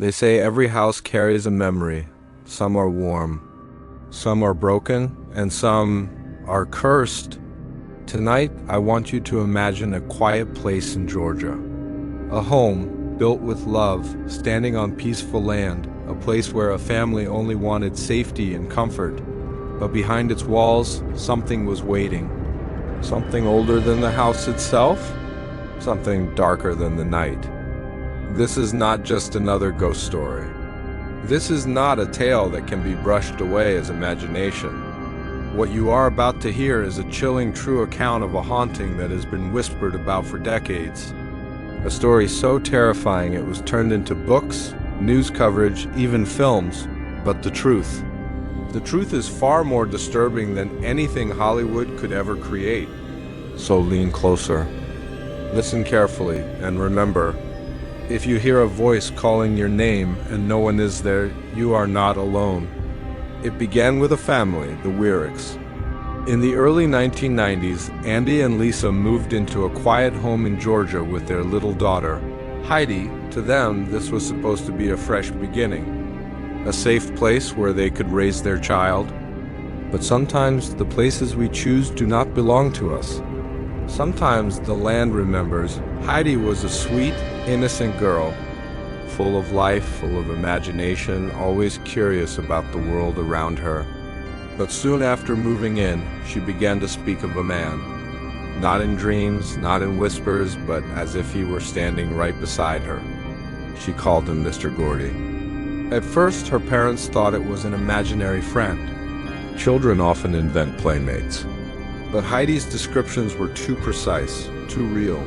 They say every house carries a memory. Some are warm, some are broken, and some are cursed. Tonight, I want you to imagine a quiet place in Georgia. A home built with love, standing on peaceful land, a place where a family only wanted safety and comfort. But behind its walls, something was waiting. Something older than the house itself, something darker than the night. This is not just another ghost story. This is not a tale that can be brushed away as imagination. What you are about to hear is a chilling true account of a haunting that has been whispered about for decades. A story so terrifying it was turned into books, news coverage, even films. But the truth is far more disturbing than anything Hollywood could ever create. So lean closer, listen carefully, and remember, if you hear a voice calling your name and no one is there, you are not alone. It began with a family, the Wyricks. In the early 1990s, Andy and Lisa moved into a quiet home in Georgia with their little daughter, Heidi. To them, this was supposed to be a fresh beginning, a safe place where they could raise their child. But sometimes the places we choose do not belong to us. Sometimes the land remembers. Heidi was a sweet, innocent girl, full of life, full of imagination, always curious about the world around her. But soon after moving in, she began to speak of a man. Not in dreams, not in whispers, but as if he were standing right beside her. She called him Mr. Gordy. At first, her parents thought it was an imaginary friend. Children often invent playmates. But Heidi's descriptions were too precise, too real.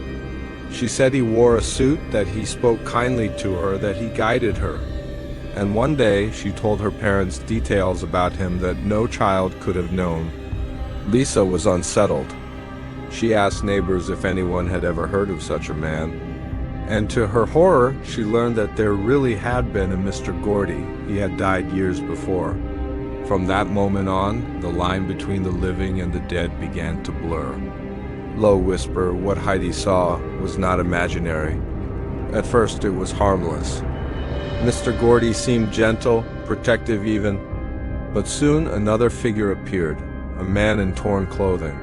She said he wore a suit, that he spoke kindly to her, that he guided her. And one day, she told her parents details about him that no child could have known. Lisa was unsettled. She asked neighbors if anyone had ever heard of such a man. And to her horror, she learned that there really had been a Mr. Gordy. He had died years before. From that moment on, the line between the living and the dead began to blur. Low whisper, what Heidi saw was not imaginary. At first, it was harmless. Mr. Gordy seemed gentle, protective even. But soon another figure appeared, a man in torn clothing.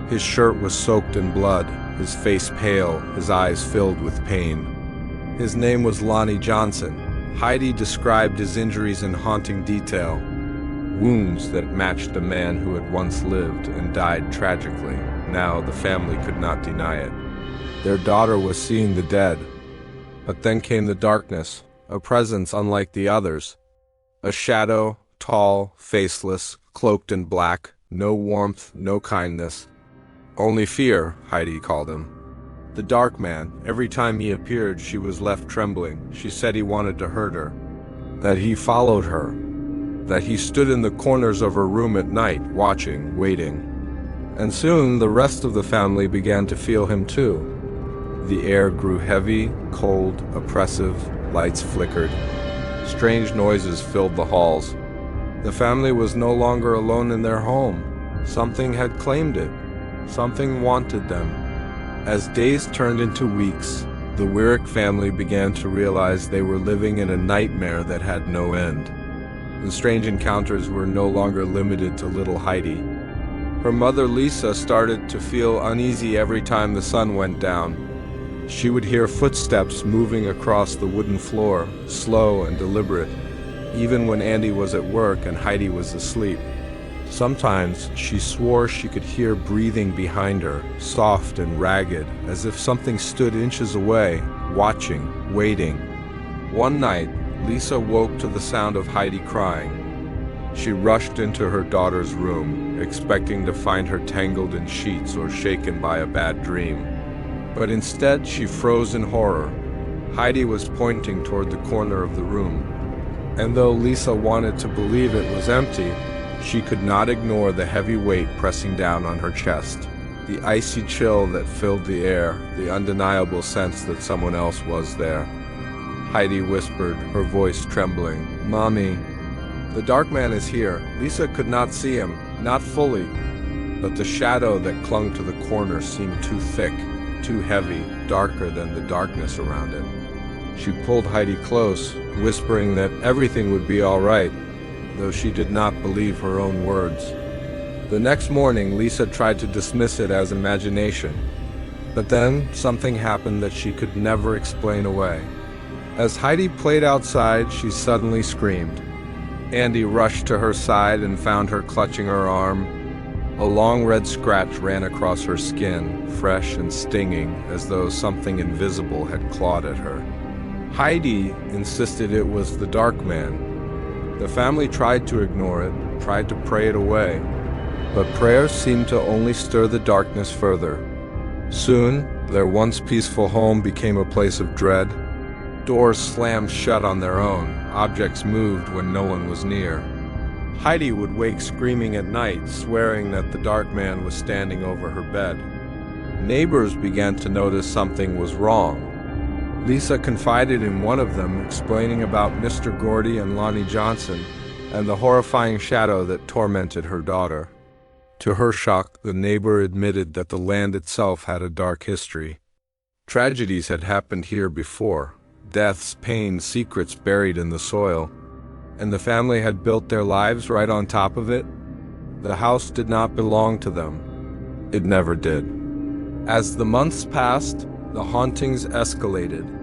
His shirt was soaked in blood, his face pale, his eyes filled with pain. His name was Lonnie Johnson. Heidi described his injuries in haunting detail. Wounds that matched a man who had once lived and died tragically. Now the family could not deny it. Their daughter was seeing the dead. But then came the darkness, a presence unlike the others. A shadow, tall, faceless, cloaked in black, no warmth, no kindness. Only fear, Heidi called him. The dark man, every time he appeared, she was left trembling. She said he wanted to hurt her, that he followed her, that he stood in the corners of her room at night, watching, waiting. And soon the rest of the family began to feel him too. The air grew heavy, cold, oppressive, lights flickered. Strange noises filled the halls. The family was no longer alone in their home. Something had claimed it. Something wanted them. As days turned into weeks, the Wyrick family began to realize they were living in a nightmare that had no end. The strange encounters were no longer limited to little Heidi. Her mother Lisa started to feel uneasy every time the sun went down. She would hear footsteps moving across the wooden floor, slow and deliberate, even when Andy was at work and Heidi was asleep. Sometimes she swore she could hear breathing behind her, soft and ragged, as if something stood inches away, watching, waiting. One night, Lisa woke to the sound of Heidi crying. She rushed into her daughter's room, expecting to find her tangled in sheets or shaken by a bad dream. But instead, she froze in horror. Heidi was pointing toward the corner of the room. And though Lisa wanted to believe it was empty, she could not ignore the heavy weight pressing down on her chest, the icy chill that filled the air, the undeniable sense that someone else was there. Heidi whispered, her voice trembling, "Mommy." The dark man is here. Lisa could not see him, not fully, but the shadow that clung to the corner seemed too thick, too heavy, darker than the darkness around it. She pulled Heidi close, whispering that everything would be all right, though she did not believe her own words. The next morning, Lisa tried to dismiss it as imagination, but then something happened that she could never explain away. As Heidi played outside, she suddenly screamed. Andy rushed to her side and found her clutching her arm. A long red scratch ran across her skin, fresh and stinging, as though something invisible had clawed at her. Heidi insisted it was the dark man. The family tried to ignore it, tried to pray it away, but prayers seemed to only stir the darkness further. Soon, their once peaceful home became a place of dread. Doors slammed shut on their own, objects moved when no one was near. Heidi would wake screaming at night, swearing that the dark man was standing over her bed. Neighbors began to notice something was wrong. Lisa confided in one of them, explaining about Mr. Gordy and Lonnie Johnson and the horrifying shadow that tormented her daughter. To her shock, the neighbor admitted that the land itself had a dark history. Tragedies had happened here before, deaths, pain, secrets buried in the soil, and the family had built their lives right on top of it. The house did not belong to them. It never did. As the months passed, the hauntings escalated.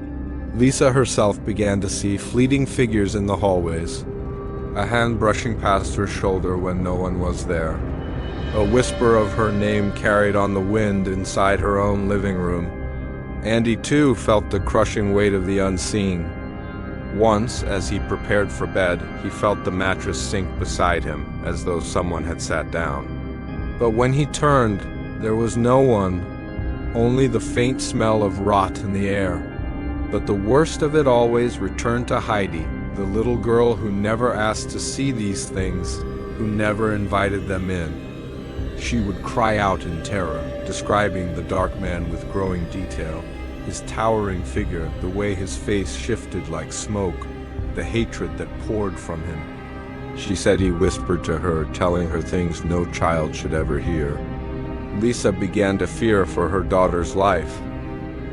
Lisa herself began to see fleeting figures in the hallways, a hand brushing past her shoulder when no one was there. A whisper of her name carried on the wind inside her own living room. Andy, too, felt the crushing weight of the unseen. Once, as he prepared for bed, he felt the mattress sink beside him, as though someone had sat down. But when he turned, there was no one, only the faint smell of rot in the air. But the worst of it always returned to Heidi, the little girl who never asked to see these things, who never invited them in. She would cry out in terror, describing the dark man with growing detail, his towering figure, the way his face shifted like smoke, the hatred that poured from him. She said he whispered to her, telling her things no child should ever hear. Lisa began to fear for her daughter's life.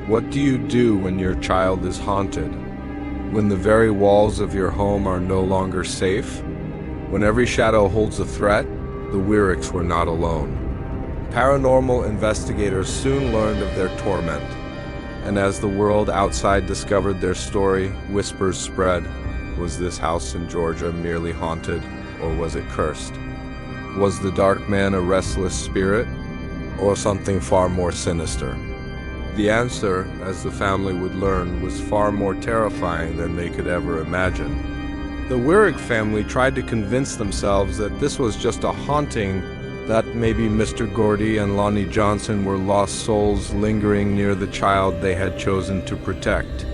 What do you do when your child is haunted? When the very walls of your home are no longer safe? When every shadow holds a threat? The Wyricks were not alone. Paranormal investigators soon learned of their torment, and as the world outside discovered their story, whispers spread. Was this house in Georgia merely haunted, or was it cursed? Was the dark man a restless spirit, or something far more sinister? The answer, as the family would learn, was far more terrifying than they could ever imagine. The Wyrick family tried to convince themselves that this was just a haunting, that maybe Mr. Gordy and Lonnie Johnson were lost souls lingering near the child they had chosen to protect.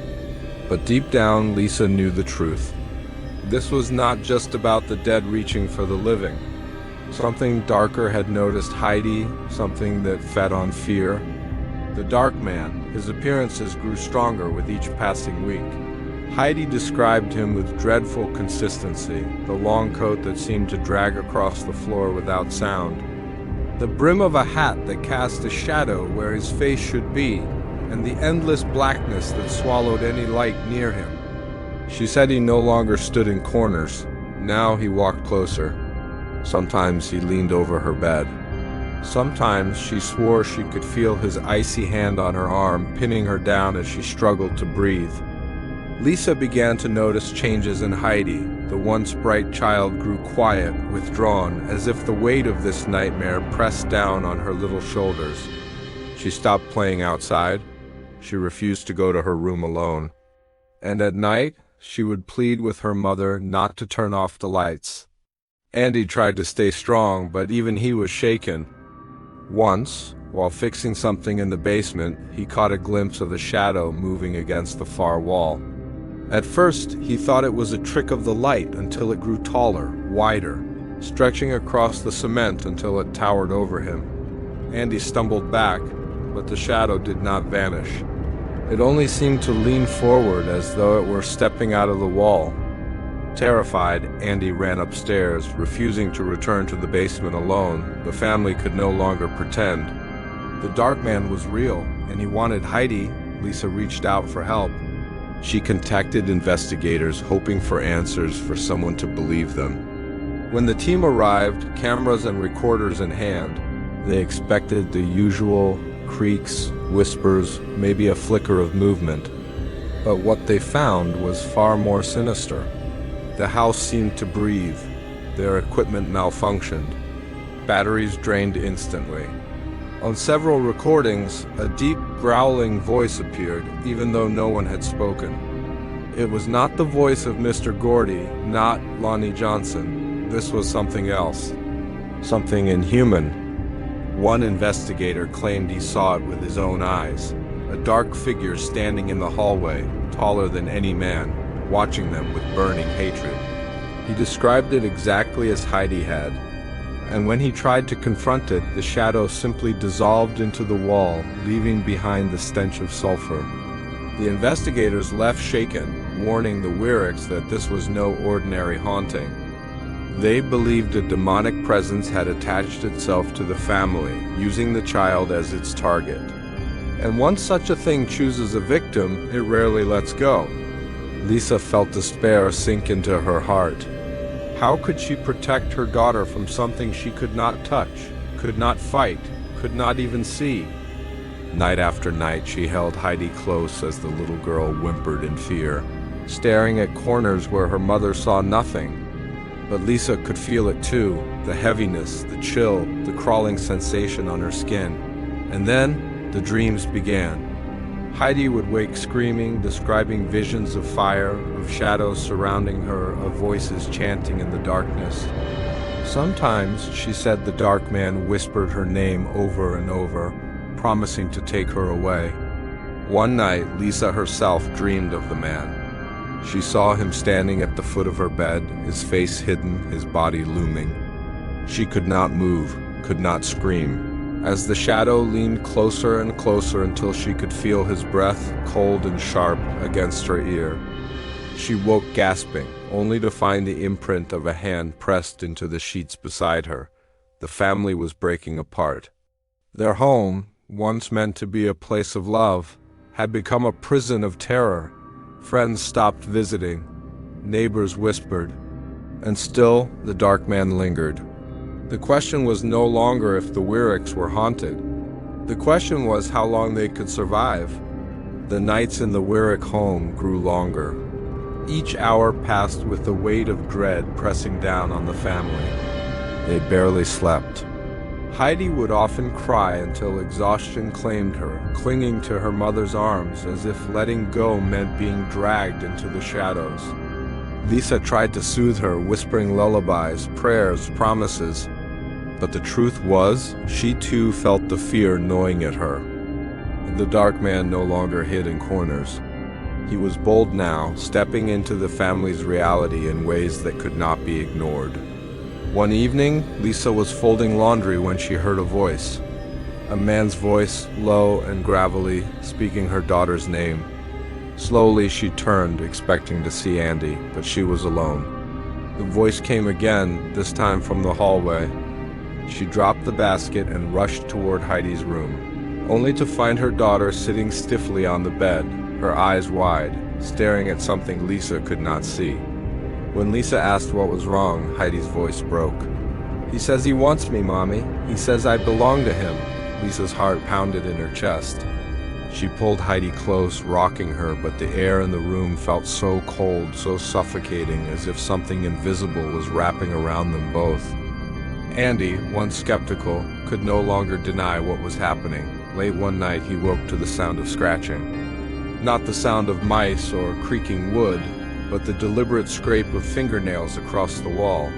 But deep down, Lisa knew the truth. This was not just about the dead reaching for the living. Something darker had noticed Heidi, something that fed on fear. The dark man, his appearances grew stronger with each passing week. Heidi described him with dreadful consistency, the long coat that seemed to drag across the floor without sound, the brim of a hat that cast a shadow where his face should be, and the endless blackness that swallowed any light near him. She said he no longer stood in corners. Now he walked closer. Sometimes he leaned over her bed. Sometimes she swore she could feel his icy hand on her arm, pinning her down as she struggled to breathe. Lisa began to notice changes in Heidi. The once bright child grew quiet, withdrawn, as if the weight of this nightmare pressed down on her little shoulders. She stopped playing outside. She refused to go to her room alone. And at night, she would plead with her mother not to turn off the lights. Andy tried to stay strong, but even he was shaken. Once, while fixing something in the basement, he caught a glimpse of a shadow moving against the far wall. At first, he thought it was a trick of the light until it grew taller, wider, stretching across the cement until it towered over him. Andy stumbled back, but the shadow did not vanish. It only seemed to lean forward as though it were stepping out of the wall. Terrified, Andy ran upstairs, refusing to return to the basement alone. The family could no longer pretend. The dark man was real, and he wanted Heidi. Lisa reached out for help. She contacted investigators hoping for answers for someone to believe them. When the team arrived, cameras and recorders in hand, they expected the usual creaks, whispers, maybe a flicker of movement. But what they found was far more sinister. The house seemed to breathe. Their equipment malfunctioned. Batteries drained instantly. On several recordings, a deep, growling voice appeared, even though no one had spoken. It was not the voice of Mr. Gordy, not Lonnie Johnson. This was something else. Something inhuman. One investigator claimed he saw it with his own eyes. A dark figure standing in the hallway, taller than any man, watching them with burning hatred. He described it exactly as Heidi had. And when he tried to confront it, the shadow simply dissolved into the wall, leaving behind the stench of sulfur. The investigators left shaken, warning the Wyricks that this was no ordinary haunting. They believed a demonic presence had attached itself to the family, using the child as its target. And once such a thing chooses a victim, it rarely lets go. Lisa felt despair sink into her heart. How could she protect her daughter from something she could not touch, could not fight, could not even see? Night after night, she held Heidi close as the little girl whimpered in fear, staring at corners where her mother saw nothing. But Lisa could feel it too, the heaviness, the chill, the crawling sensation on her skin. And then, the dreams began. Heidi would wake screaming, describing visions of fire, of shadows surrounding her, of voices chanting in the darkness. Sometimes, she said, the dark man whispered her name over and over, promising to take her away. One night, Lisa herself dreamed of the man. She saw him standing at the foot of her bed, his face hidden, his body looming. She could not move, could not scream. As the shadow leaned closer and closer until she could feel his breath, cold and sharp, against her ear. She woke gasping, only to find the imprint of a hand pressed into the sheets beside her. The family was breaking apart. Their home, once meant to be a place of love, had become a prison of terror. Friends stopped visiting, neighbors whispered, and still the dark man lingered. The question was no longer if the Wyricks were haunted. The question was how long they could survive. The nights in the Wyrick home grew longer. Each hour passed with the weight of dread pressing down on the family. They barely slept. Heidi would often cry until exhaustion claimed her, clinging to her mother's arms as if letting go meant being dragged into the shadows. Lisa tried to soothe her, whispering lullabies, prayers, promises. But the truth was, she too felt the fear gnawing at her. The dark man no longer hid in corners. He was bold now, stepping into the family's reality in ways that could not be ignored. One evening, Lisa was folding laundry when she heard a voice. A man's voice, low and gravelly, speaking her daughter's name. Slowly she turned, expecting to see Andy, but she was alone. The voice came again, this time from the hallway. She dropped the basket and rushed toward Heidi's room, only to find her daughter sitting stiffly on the bed, her eyes wide, staring at something Lisa could not see. When Lisa asked what was wrong, Heidi's voice broke. "He says he wants me, Mommy. He says I belong to him." Lisa's heart pounded in her chest. She pulled Heidi close, rocking her, but the air in the room felt so cold, so suffocating, as if something invisible was wrapping around them both. Andy, once skeptical, could no longer deny what was happening. Late one night, he woke to the sound of scratching. Not the sound of mice or creaking wood, but the deliberate scrape of fingernails across the wall.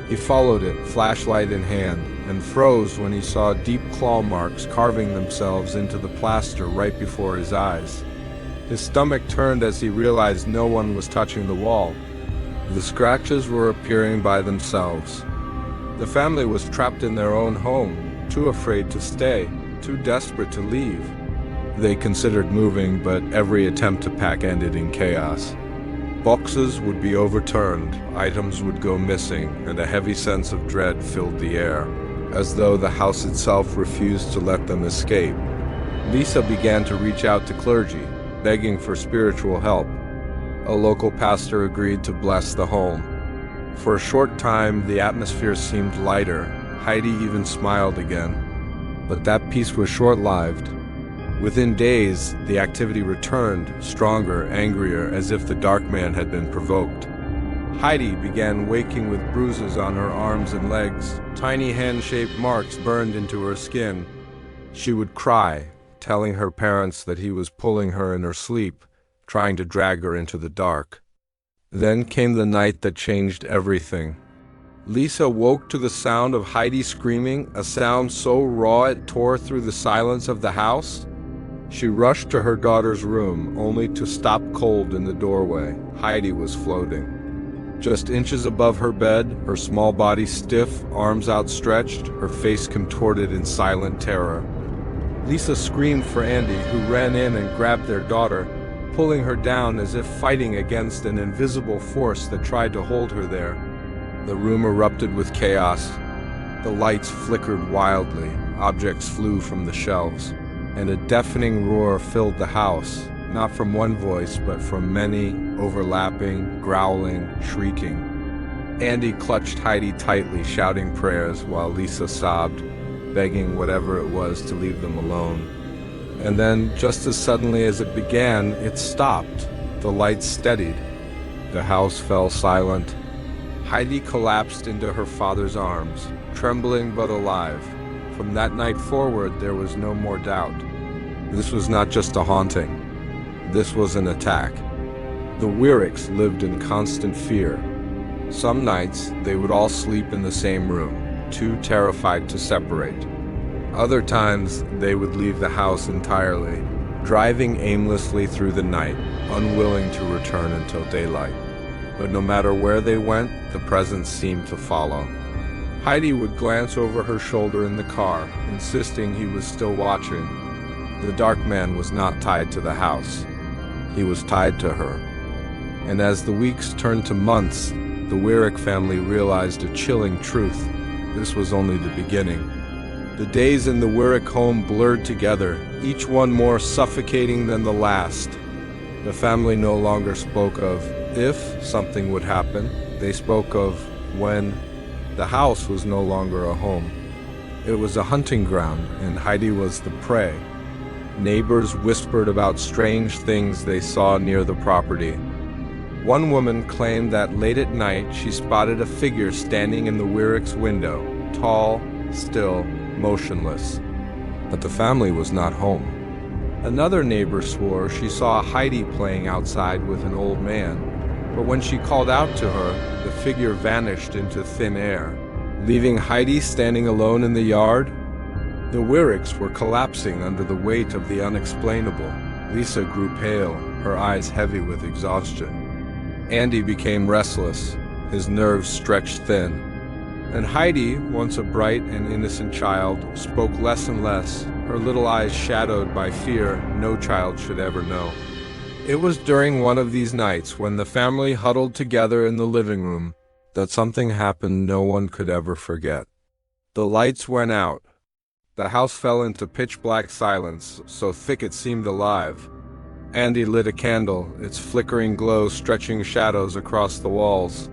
He followed it, flashlight in hand, and froze when he saw deep claw marks carving themselves into the plaster right before his eyes. His stomach turned as he realized no one was touching the wall. The scratches were appearing by themselves. The family was trapped in their own home, too afraid to stay, too desperate to leave. They considered moving, but every attempt to pack ended in chaos. Boxes would be overturned, items would go missing, and a heavy sense of dread filled the air, as though the house itself refused to let them escape. Lisa began to reach out to clergy, begging for spiritual help. A local pastor agreed to bless the home. For a short time, the atmosphere seemed lighter. Heidi even smiled again. But that peace was short-lived. Within days, the activity returned, stronger, angrier, as if the dark man had been provoked. Heidi began waking with bruises on her arms and legs. Tiny hand-shaped marks burned into her skin. She would cry, telling her parents that he was pulling her in her sleep, trying to drag her into the dark. Then came the night that changed everything. Lisa woke to the sound of Heidi screaming, a sound so raw it tore through the silence of the house. She rushed to her daughter's room, only to stop cold in the doorway. Heidi was floating. Just inches above her bed, her small body stiff, arms outstretched, her face contorted in silent terror. Lisa screamed for Andy, who ran in and grabbed their daughter, pulling her down as if fighting against an invisible force that tried to hold her there. The room erupted with chaos. The lights flickered wildly, objects flew from the shelves, and a deafening roar filled the house, not from one voice, but from many, overlapping, growling, shrieking. Andy clutched Heidi tightly, shouting prayers, while Lisa sobbed, begging whatever it was to leave them alone. And then, just as suddenly as it began, it stopped. The lights steadied. The house fell silent. Heidi collapsed into her father's arms, trembling but alive. From that night forward, there was no more doubt. This was not just a haunting. This was an attack. The Wyricks lived in constant fear. Some nights, they would all sleep in the same room, too terrified to separate. Other times, they would leave the house entirely, driving aimlessly through the night, unwilling to return until daylight. But no matter where they went, the presence seemed to follow. Heidi would glance over her shoulder in the car, insisting he was still watching. The dark man was not tied to the house. He was tied to her. And as the weeks turned to months, the Wyrick family realized a chilling truth. This was only the beginning. The days in the Wyrick home blurred together, each one more suffocating than the last. The family no longer spoke of if something would happen. They spoke of when. The house was no longer a home. It was a hunting ground, and Heidi was the prey. Neighbors whispered about strange things they saw near the property. One woman claimed that late at night she spotted a figure standing in the Wyrick's window, tall, still, motionless. But the family was not home. Another neighbor swore she saw Heidi playing outside with an old man, but when she called out to her, the figure vanished into thin air, leaving Heidi standing alone in the yard. The Wyricks were collapsing under the weight of the unexplainable. Lisa grew pale, her eyes heavy with exhaustion. Andy became restless, his nerves stretched thin. And Heidi, once a bright and innocent child, spoke less and less, her little eyes shadowed by fear no child should ever know. It was during one of these nights, when the family huddled together in the living room, that something happened no one could ever forget. The lights went out. The house fell into pitch-black silence, so thick it seemed alive. Andy lit a candle, its flickering glow stretching shadows across the walls.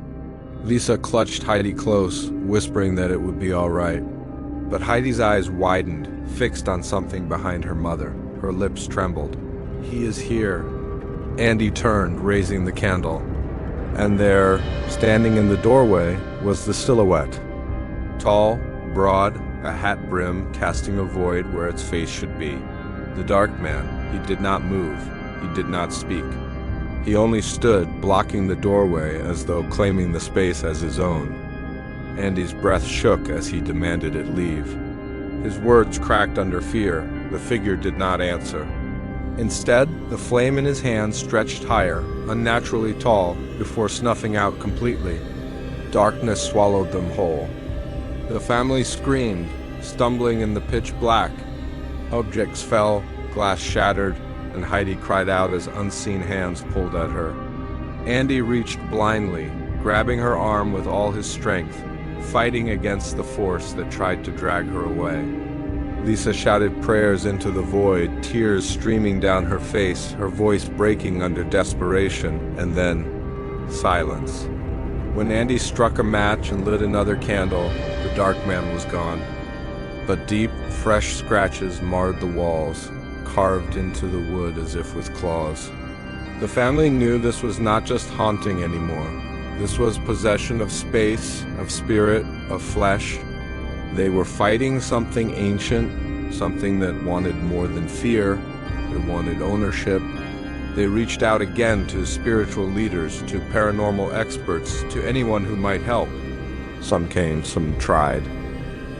Lisa clutched Heidi close, whispering that it would be all right. But Heidi's eyes widened, fixed on something behind her mother. Her lips trembled. "He is here." Andy turned, raising the candle. And there, standing in the doorway, was the silhouette. Tall, broad, a hat brim casting a void where its face should be. The dark man. He did not move. He did not speak. He only stood, blocking the doorway as though claiming the space as his own. Andy's breath shook as he demanded it leave. His words cracked under fear. The figure did not answer. Instead, the flame in his hand stretched higher, unnaturally tall, before snuffing out completely. Darkness swallowed them whole. The family screamed, stumbling in the pitch black. Objects fell, glass shattered, and Heidi cried out as unseen hands pulled at her. Andy reached blindly, grabbing her arm with all his strength, fighting against the force that tried to drag her away. Lisa shouted prayers into the void, tears streaming down her face, her voice breaking under desperation, and then silence. When Andy struck a match and lit another candle, the dark man was gone. But deep, fresh scratches marred the walls, carved into the wood as if with claws. The family knew this was not just haunting anymore. This was possession of space, of spirit, of flesh. They were fighting something ancient, something that wanted more than fear. It wanted ownership. They reached out again to spiritual leaders, to paranormal experts, to anyone who might help. Some came, some tried,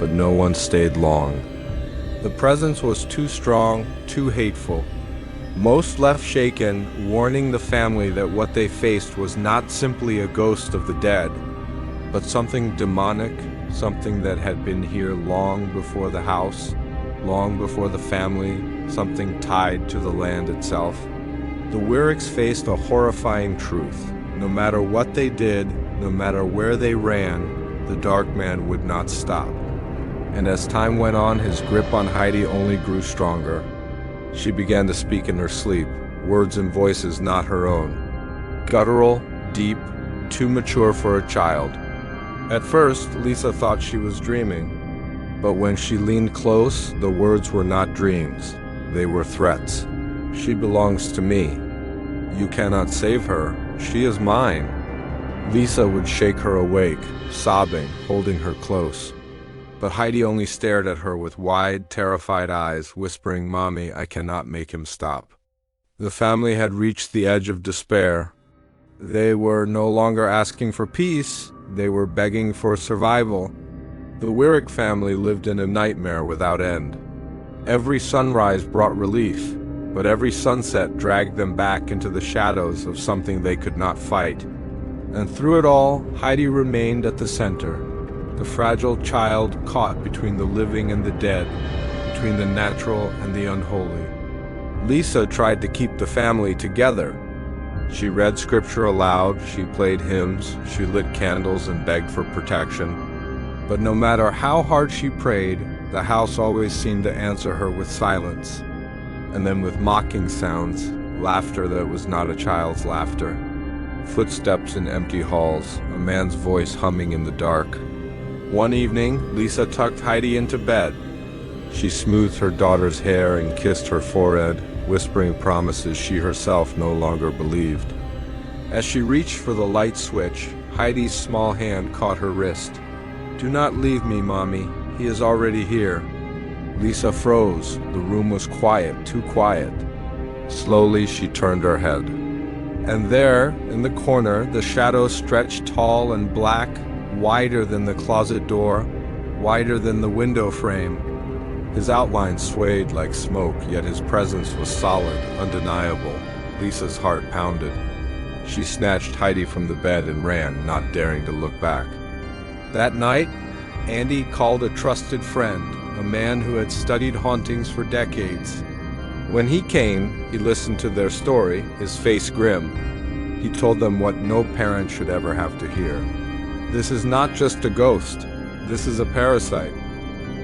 but no one stayed long. The presence was too strong, too hateful. Most left shaken, warning the family that what they faced was not simply a ghost of the dead, but something demonic, something that had been here long before the house, long before the family, something tied to the land itself. The Wyricks faced a horrifying truth. No matter what they did, no matter where they ran, the dark man would not stop. And as time went on, his grip on Heidi only grew stronger. She began to speak in her sleep, words and voices not her own. Guttural, deep, too mature for a child. At first, Lisa thought she was dreaming. But when she leaned close, the words were not dreams. They were threats. She belongs to me. You cannot save her. She is mine. Lisa would shake her awake, sobbing, holding her close. But Heidi only stared at her with wide, terrified eyes, whispering, "Mommy, I cannot make him stop." The family had reached the edge of despair. They were no longer asking for peace, they were begging for survival. The Wyrick family lived in a nightmare without end. Every sunrise brought relief, but every sunset dragged them back into the shadows of something they could not fight. And through it all, Heidi remained at the center. The fragile child caught between the living and the dead, between the natural and the unholy. Lisa tried to keep the family together. She read scripture aloud, she played hymns, she lit candles and begged for protection. But no matter how hard she prayed, the house always seemed to answer her with silence, and then with mocking sounds, laughter that was not a child's laughter. Footsteps in empty halls, a man's voice humming in the dark. One evening, Lisa tucked Heidi into bed. She smoothed her daughter's hair and kissed her forehead, whispering promises she herself no longer believed. As she reached for the light switch, Heidi's small hand caught her wrist. "Do not leave me, Mommy. He is already here." Lisa froze. The room was quiet, too quiet. Slowly, she turned her head. And there, in the corner, the shadow stretched tall and black, wider than the closet door, wider than the window frame. His outline swayed like smoke, yet his presence was solid, undeniable. Lisa's heart pounded. She snatched Heidi from the bed and ran, not daring to look back. That night, Andy called a trusted friend, a man who had studied hauntings for decades. When he came, he listened to their story, his face grim. He told them what no parent should ever have to hear. This is not just a ghost. This is a parasite.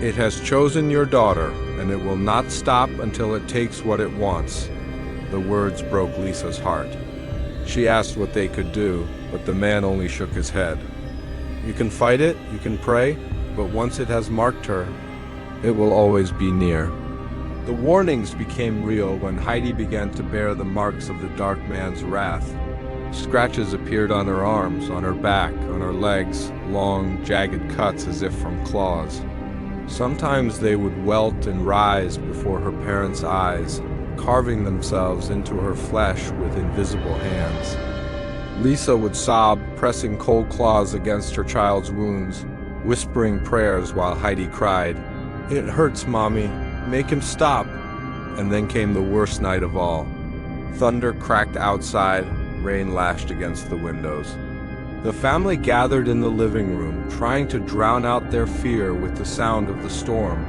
It has chosen your daughter, and it will not stop until it takes what it wants. The words broke Lisa's heart. She asked what they could do, but the man only shook his head. You can fight it, you can pray, but once it has marked her, it will always be near. The warnings became real when Heidi began to bear the marks of the dark man's wrath. Scratches appeared on her arms, on her back, on her legs, long, jagged cuts as if from claws. Sometimes they would welt and rise before her parents' eyes, carving themselves into her flesh with invisible hands. Lisa would sob, pressing cold claws against her child's wounds, whispering prayers while Heidi cried, "It hurts, Mommy. Make him stop." And then came the worst night of all. Thunder cracked outside, rain lashed against the windows. The family gathered in the living room, trying to drown out their fear with the sound of the storm.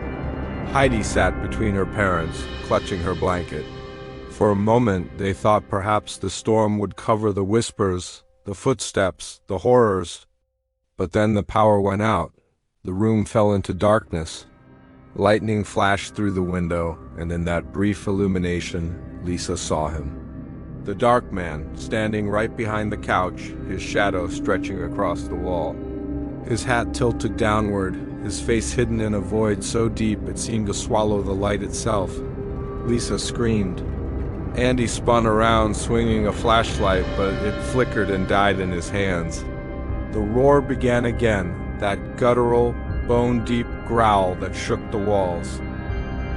Heidi sat between her parents, clutching her blanket. For a moment, they thought perhaps the storm would cover the whispers, the footsteps, the horrors. But then the power went out. The room fell into darkness. Lightning flashed through the window, and in that brief illumination, Lisa saw him. The dark man, standing right behind the couch, his shadow stretching across the wall. His hat tilted downward, his face hidden in a void so deep it seemed to swallow the light itself. Lisa screamed. Andy spun around, swinging a flashlight, but it flickered and died in his hands. The roar began again, that guttural, bone-deep growl that shook the walls.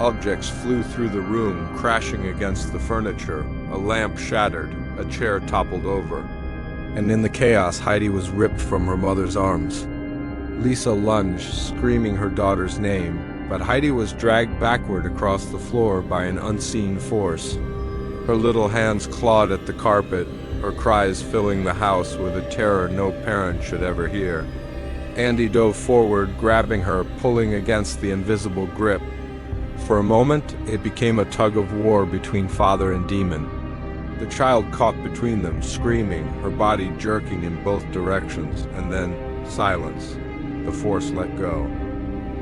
Objects flew through the room, crashing against the furniture. A lamp shattered, a chair toppled over. And in the chaos, Heidi was ripped from her mother's arms. Lisa lunged, screaming her daughter's name, but Heidi was dragged backward across the floor by an unseen force. Her little hands clawed at the carpet, her cries filling the house with a terror no parent should ever hear. Andy dove forward, grabbing her, pulling against the invisible grip. For a moment, it became a tug of war between father and demon. The child caught between them, screaming, her body jerking in both directions, and then silence. The force let go.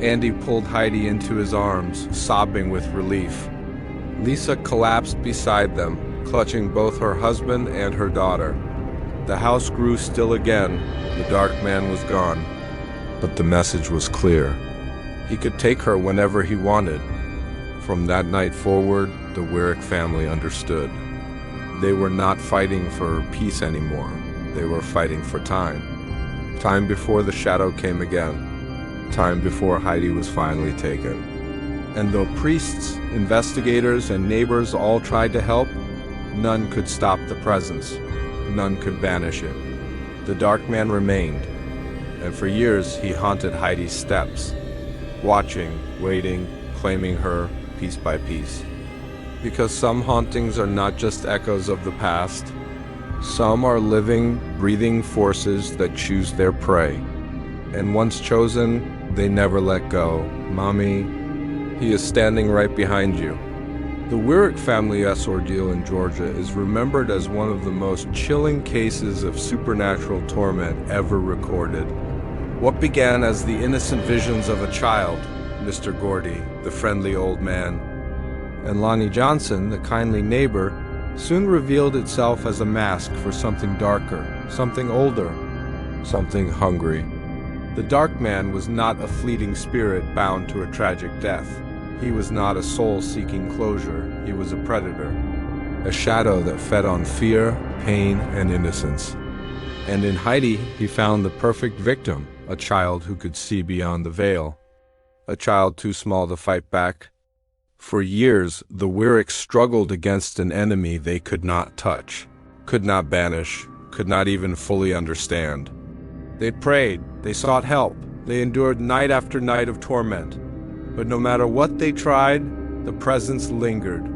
Andy pulled Heidi into his arms, sobbing with relief. Lisa collapsed beside them, clutching both her husband and her daughter. The house grew still again. The dark man was gone. But the message was clear. He could take her whenever he wanted. From that night forward, the Wyrick family understood. They were not fighting for peace anymore. They were fighting for time. Time before the shadow came again. Time before Heidi was finally taken. And though priests, investigators, and neighbors all tried to help, none could stop the presence. None could banish it. The dark man remained, and for years he haunted Heidi's steps, watching, waiting, claiming her piece by piece. Because some hauntings are not just echoes of the past. Some are living, breathing forces that choose their prey. And once chosen, they never let go. Mommy, he is standing right behind you. The Wyrick family's ordeal in Georgia is remembered as one of the most chilling cases of supernatural torment ever recorded. What began as the innocent visions of a child, Mr. Gordy, the friendly old man, and Lonnie Johnson, the kindly neighbor, soon revealed itself as a mask for something darker, something older, something hungry. The dark man was not a fleeting spirit bound to a tragic death. He was not a soul seeking closure. He was a predator, a shadow that fed on fear, pain, and innocence. And in Heidi, he found the perfect victim, a child who could see beyond the veil, a child too small to fight back. For years, the Wyricks struggled against an enemy they could not touch, could not banish, could not even fully understand. They prayed, they sought help, they endured night after night of torment. But no matter what they tried, the presence lingered,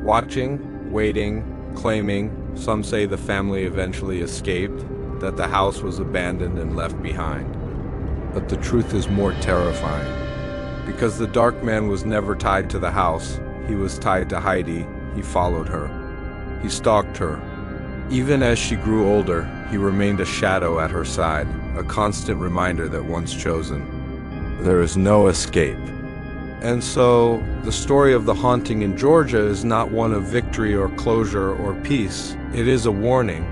watching, waiting, claiming. Some say the family eventually escaped, that the house was abandoned and left behind. But the truth is more terrifying. Because the dark man was never tied to the house, he was tied to Heidi. He followed her. He stalked her. Even as she grew older, he remained a shadow at her side, a constant reminder that once chosen, there is no escape. And so, the story of the haunting in Georgia is not one of victory or closure or peace. It is a warning,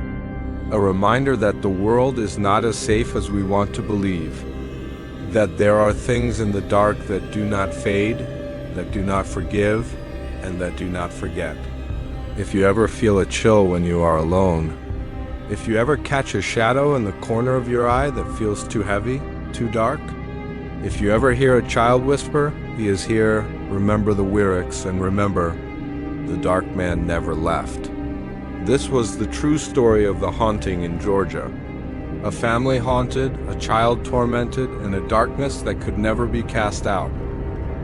a reminder that the world is not as safe as we want to believe, that there are things in the dark that do not fade, that do not forgive, and that do not forget. If you ever feel a chill when you are alone, if you ever catch a shadow in the corner of your eye that feels too heavy, too dark, if you ever hear a child whisper, he is here, remember the Wyricks, and remember, the dark man never left. This was the true story of the haunting in Georgia. A family haunted, a child tormented, and a darkness that could never be cast out.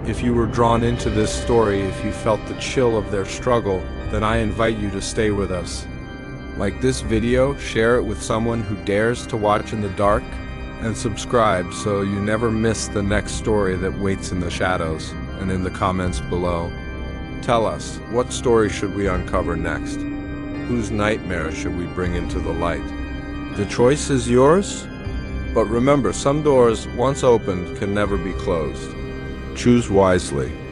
If you were drawn into this story, if you felt the chill of their struggle, then I invite you to stay with us. Like this video, share it with someone who dares to watch in the dark, and subscribe so you never miss the next story that waits in the shadows. And in the comments below, tell us, what story should we uncover next? Whose nightmare should we bring into the light? The choice is yours, but remember, some doors, once opened, can never be closed. Choose wisely.